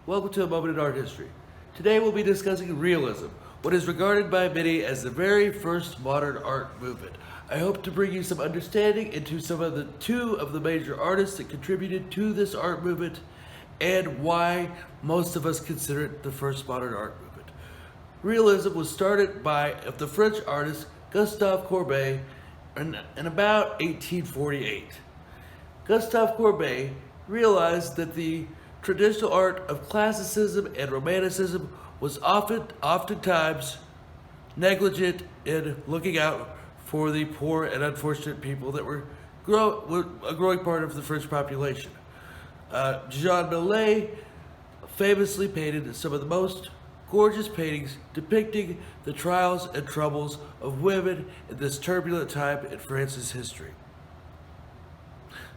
Welcome to a moment in art history. Today we'll be discussing realism, what is regarded by many as the very first modern art movement. I hope to bring you some understanding into two of the major artists that contributed to this art movement and why most of us consider it the first modern art movement. Realism was started by the French artist Gustave Courbet in about 1848. Gustave Courbet realized that the traditional art of classicism and romanticism was oftentimes negligent in looking out for the poor and unfortunate people that were a growing part of the French population. Jean Millet famously painted some of the most gorgeous paintings depicting the trials and troubles of women in this turbulent time in France's history.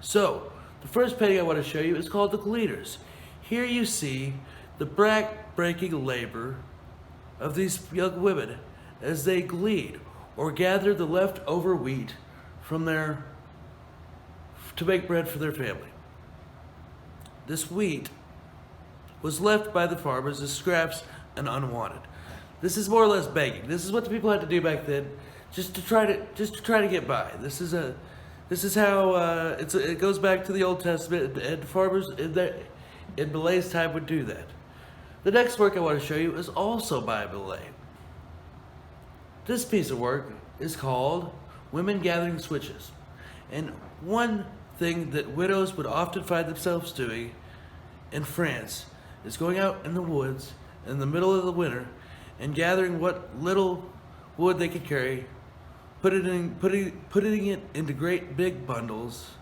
So, the first painting I want to show you is called The Gleaners. Here you see the back-breaking labor of these young women as they glean or gather the leftover wheat to make bread for their family. This wheat was left by the farmers as scraps and unwanted. This is more or less begging. This is what the people had to do back then, just to try to get by. This is how it goes back to the Old Testament, and farmers in Millet's time would do that. The next work I want to show you is also by Millet. This piece of work is called Women Gathering Switches. And one thing that widows would often find themselves doing in France is going out in the woods in the middle of the winter and gathering what little wood they could carry, putting it into great big bundles,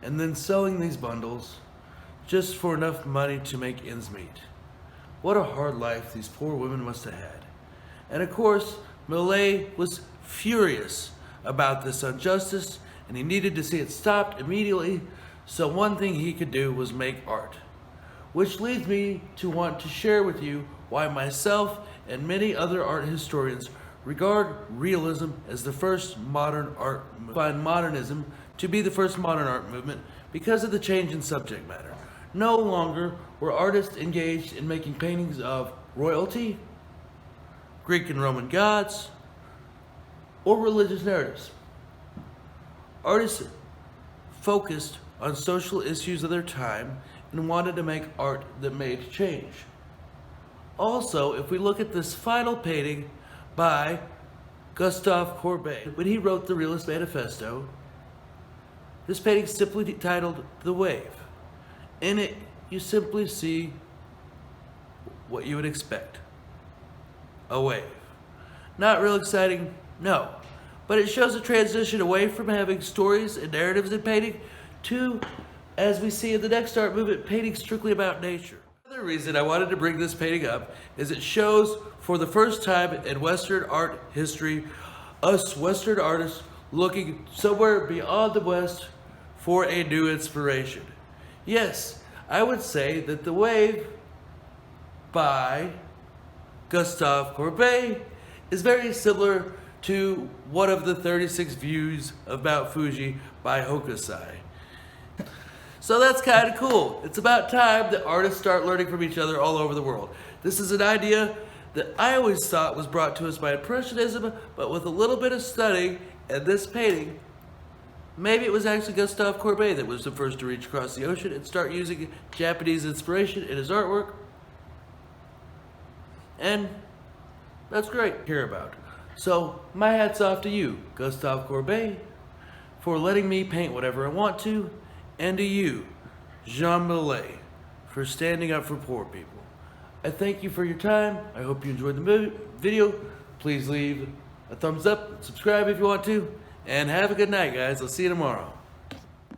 and then selling these bundles just for enough money to make ends meet. What a hard life these poor women must have had. And of course, Millet was furious about this injustice, and he needed to see it stopped immediately, so one thing he could do was make art. Which leads me to want to share with you why myself and many other art historians regard realism as the first modern art movement. Find modernism to be the first modern art movement because of the change in subject matter. No longer were artists engaged in making paintings of royalty, Greek and Roman gods, or religious narratives. Artists focused on social issues of their time and wanted to make art that made change. Also, if we look at this final painting by Gustave Courbet, when he wrote the Realist Manifesto, this painting is simply titled The Wave. In it, you simply see what you would expect. A wave. Not real exciting, no. But it shows a transition away from having stories and narratives in painting to, as we see in the next art movement, painting strictly about nature. Another reason I wanted to bring this painting up is it shows for the first time in Western art history, us Western artists looking somewhere beyond the West for a new inspiration. Yes, I would say that The Wave by Gustave Courbet is very similar to one of the 36 views of Mount Fuji by Hokusai. So that's kind of cool. It's about time that artists start learning from each other all over the world. This is an idea that I always thought was brought to us by Impressionism, but with a little bit of study and this painting, maybe it was actually Gustave Courbet that was the first to reach across the ocean and start using Japanese inspiration in his artwork. And that's great to hear about. So my hat's off to you, Gustave Courbet, for letting me paint whatever I want to, and to you, Jean Millet, for standing up for poor people. I thank you for your time. I hope you enjoyed the video. Please leave a thumbs up, subscribe if you want to, and have a good night, guys. I'll see you tomorrow.